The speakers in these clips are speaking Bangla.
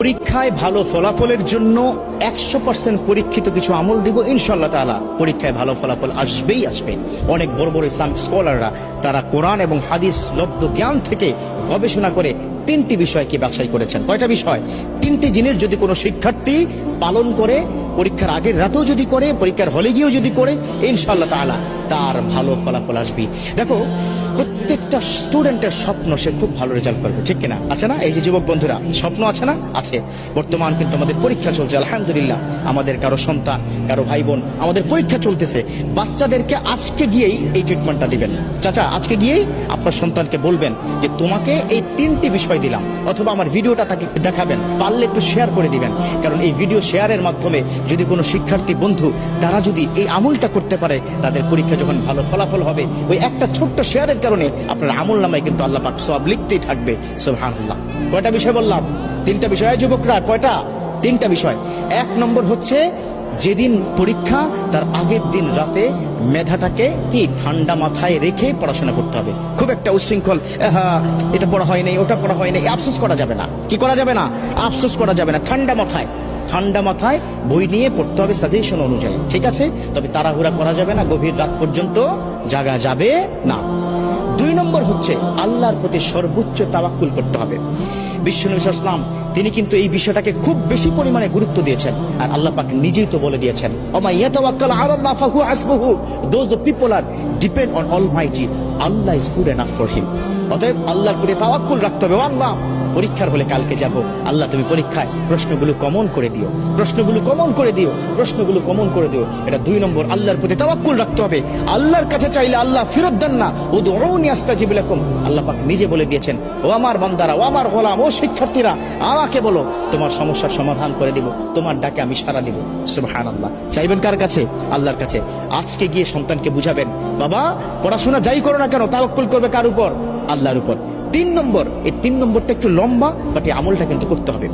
পরীক্ষায় ভালো ফলাফলের জন্য 100% পরীক্ষিত কিছু আমল দিব ইনশাআল্লাহ তাআলা। পরীক্ষায় ভালো ফলাফল আসবেই আসবে। অনেক বড় বড় ইসলামিক স্কলাররা তারা কোরআন এবং হাদিস লব্ধ জ্ঞান থেকে গবেষণা করে 3টি বিষয়কে বাছাই করেছেন। কয়টা বিষয়? 3টি জিনিস যদি কোনো শিক্ষার্থী পালন করে, পরীক্ষার আগের রাতেও যদি করে, পরীক্ষার হলে গিয়েও যদি করে, ইনশাআল্লাহ তাআলা তার ভালো ফলাফল আসবে। দেখো, প্রত্যেকটা স্টুডেন্টের স্বপ্ন সে খুব ভালো রেজাল্ট করবে, ঠিক কিনা? আছে না? এই যে যুবক বন্ধুরা, স্বপ্ন আছে না? আছে। বর্তমান কিন্তু আমাদের পরীক্ষা চলছে, আলহামদুলিল্লাহ। আমাদের কারো সন্তান, কারো ভাই বোন, আমাদের পরীক্ষা চলতেছে। বাচ্চাদেরকে আজকে গিয়েই এই ট্রিটমেন্টটা দিবেন। চাচা, আজকে গিয়েই আপনার সন্তানকে বলবেন যে তোমাকে এই 3টি বিষয় দিলাম, অথবা আমার ভিডিওটা তাকে দেখাবেন, পারলে একটু শেয়ার করে দিবেন। কারণ এই ভিডিও শেয়ারের মাধ্যমে যদি কোনো শিক্ষার্থী বন্ধু তারা যদি এই আমলটা করতে পারে, তাদের পরীক্ষা যখন ভালো ফলাফল হবে, ওই একটা ছোট্ট শেয়ারের কারণে আপনার আমল নামায় কিন্তু আল্লাহ পাক সওয়াব লিখতেই থাকবে। সুবহানাল্লাহ। কয়টা বিষয় বললাম? 3টা বিষয়। যুবকরা, কয়টা? 3টা বিষয়। 1 নম্বর হচ্ছে, যেদিন পরীক্ষা তার আগের দিন রাতে মেধাটাকে কি ঠান্ডা মাথায় রেখে পড়াশোনা করতে হবে। খুব একটা উচ্ছৃঙ্খল, এটা পড়া হয় নাই, ওটা পড়া হয় নাই, আফসোস করা যাবে না। কি করা যাবে না? আফসোস করা যাবে না। ঠান্ডা মাথায় বই নিয়ে পড়তে হবে সাজেশন অনুযায়ী, ঠিক আছে? তবে তাড়াহুড়া করা যাবে না, গভীর রাত পর্যন্ত জাগা যাবে না। 2 নম্বর হচ্ছে, আল্লাহর প্রতি সর্বোচ্চ তাওয়াক্কুল করতে হবে। বিশ্বনবী সাল্লাল্লাহু আলাইহি ওয়াসাল্লাম তিনি কিন্তু এই বিষয়টাকে খুব বেশি পরিমাণে গুরুত্ব দিয়েছেন। আর আল্লাহ পাক নিজেই তো বলে দিয়েছেন, ওমা ইয়াতাওয়াক্কাল আলাল্লাহ ফাহুয়া হাসবুহু, those the people are depend on almighty, Allah is good enough for him. অতএব আল্লাহর প্রতি তাওয়াক্কুল রাখতে হবে। আল্লাহ, পরীক্ষার হলে কালকে যাব, আল্লাহ তুমি পরীক্ষায় প্রশ্নগুলো কমন করে দিও, প্রশ্নগুলো কমন করে দিও, প্রশ্নগুলো কমন করে দিও। এটা 2 নম্বর, আল্লাহর প্রতি তাওয়াক্কুল রাখতে হবে। আল্লাহর কাছে চাইলে আল্লাহ ফেরত দেন না। উদউনি আস্তাজিব লাকুম, আল্লাহ পাক নিজে বলে দিয়েছেন, ও আমার বান্দারা, ও আমার গোলাম, ও শিক্ষার্থীরা, আমাকে বলো, তোমার সমস্যার সমাধান করে দিব, তোমার ডাকে আমি সাড়া দিব। সুবহানাল্লাহ। চাইবেন কার কাছে? আল্লাহর কাছে। আজকে গিয়ে সন্তানকে বুঝাবেন, বাবা পড়াশোনা যাই করো না কেন, তাওয়াক্কুল করবে কার উপর? আল্লাহর উপর। 3 নম্বর, এই 3 নম্বরটা একটু লম্বা, বাট এই আমলটা কিন্তু করতে হবে।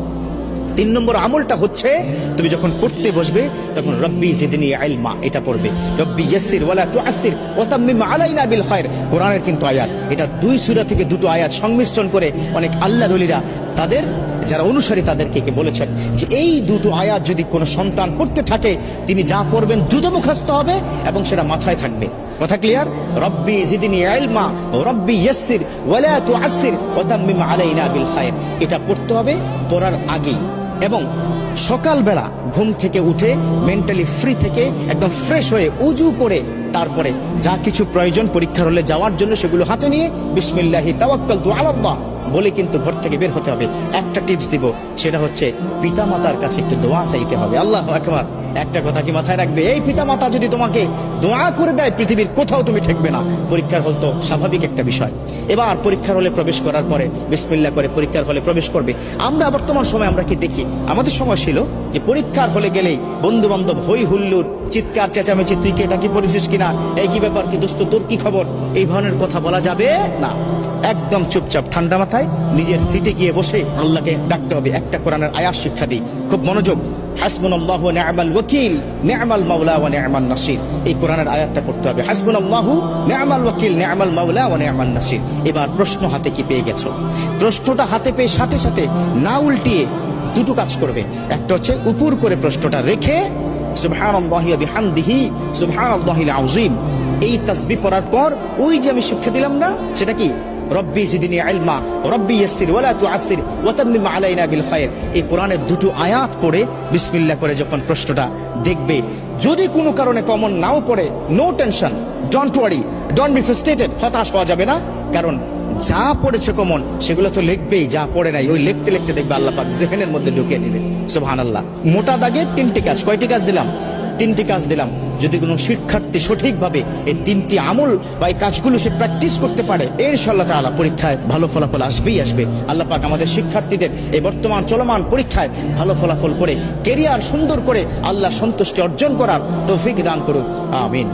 3 নম্বর আমলটা হচ্ছে, তুমি যখন পড়তে বসবে তখন রব্বি জিদনি ইলমা এটা পড়বে। রব্বি ইয়াসসির ওয়ালা তুআসসির ওয়া তাম্মিম আলাইনা বিল খায়র, কোরআনের কিন্তু আয়াত। এটা 2 সূরা থেকে 2টো আয়াত সংমিশ্রণ করে অনেক আল্লাহর ওলিরা তাদের যারা অনুসারী তাদেরকে বলেছেন যে এই 2টো আয়াত যদি কোনো সন্তান পড়তে থাকে, তিনি যা পড়বেন দ্রুত মুখস্থ হবে এবং সেটা মাথায় থাকবে। কথা ক্লিয়ার? রব্বি জিদনি ইলমা, রব্বি ইয়াসসির ওয়ালা তুআসসির ওয়া তাম্মিম আলাইনা বিল খায়র, এটা পড়তে হবে পড়ার আগেই। এবং সকালবেলা ঘুম থেকে উঠে মেন্টালি ফ্রি থেকে একদম ফ্রেশ হয়ে উজু করে তারপরে যা কিছু প্রয়োজন পরীক্ষার হলে যাওয়ার জন্য সেগুলো হাতে নিয়ে বিসমিল্লাহি তাওয়াক্কালতু আলাল্লাহ বলে কিন্তু ঘর থেকে বের হতে হবে। একটা টিপস দিব, সেটা হচ্ছে পিতামাতার কাছে একটু দোয়া চাইতে হবে। আল্লাহু আকবার। একটা কথা কি মাথায় রাখবে, এই পিতামাতা যদি তোমাকে দোয়া করে দেয়, পৃথিবীর কোথাও তুমি ঠেকবে না। পরীক্ষার হল তো স্বাভাবিক একটা বিষয়। এবার পরীক্ষার হলে প্রবেশ করার পরে বিসমিল্লাহ করে পরীক্ষার হলে প্রবেশ করবে। আমরা বর্তমান সময় আমরা কি দেখি, আমাদের সময় ছিল যে পরীক্ষার হলে গেলেই বন্ধু বান্ধব হই হুল্লোড়, চিৎকার চেঁচামেচি, তুই কি এটা কি পড়েছিস কিনা, এই কি ব্যাপার, কি দোস্ত তোর কি খবর, এই ধরনের কথা বলা যাবে না। একদম চুপচাপ ঠান্ডা মাথায় নিজের সিটে গিয়ে বসে আল্লাহকে ডাকতে হবে। একটা কোরআনের আয়াত শিক্ষা দিই, খুব মনোযোগ। হাসবুনাল্লাহু ওয়া নি'মাল ওয়াকিল, নি'মাল মাওলা ওয়া নি'মান নাসির, এই কোরআনের আয়াতটা পড়তে হবে। হাসবুনাল্লাহু নি'মাল ওয়াকিল, নি'মাল মাওলা ওয়া নি'মান নাসির। এবার প্রশ্ন হাতে কি পেয়ে গেছো? প্রশ্নটা হাতে পেয়ে সাথে সাথে না উল্টিয়ে 2টো কাজ করবে। একটা হচ্ছে উপর করে প্রশ্নটা রেখে সুবহানাল্লাহি ওয়া বিহামদিহি সুবহানাল্লাহিল আযীম, এই তাসবিহ পড়ার পর ওই যে আমি শিক্ষা দিলাম না, সেটা কি রব্বি জিদনি ইলমা, রব্বি ইয়াসসির ওয়ালা তুআসসির ওয়া তাম্মিম আলাইনা বিল খায়র, এই কোরআনের 2টো আয়াত পড়ে বিসমিল্লাহ করে যখন প্রশ্নটা দেখবে, যদি কোনো কারণে কমন নাও পড়ে, no tension, don't worry, don't be frustrated, হতাশ হওয়া যাবে না। কারণ যা পড়েছে কমন সেগুলো তো লিখবেই, যা পড়ে নাই ওই লিখতে লিখতে দেখবে আল্লাহ পাক জেহেনের মধ্যে ঢুকিয়ে দিবে। সুবহানাল্লাহ। মোটা দাগে 3টি কাজ। কয়টি কাজ দিলাম? 3টি কাজ দিলাম। যদি কোনো শিক্ষার্থী সঠিকভাবে এই 3টি আমল বা এই কাজগুলো সে প্র্যাকটিস করতে পারে, ইনশাআল্লাহ তাআলা পরীক্ষায় ভালো ফলাফল আসবেই আসবে। আল্লাহ পাক আমাদের শিক্ষার্থীদের এই বর্তমান চলমান পরীক্ষায় ভালো ফলাফল করে কেরিয়ার সুন্দর করে আল্লাহ সন্তুষ্টি অর্জন করার তৌফিক দান করুক। আমিন।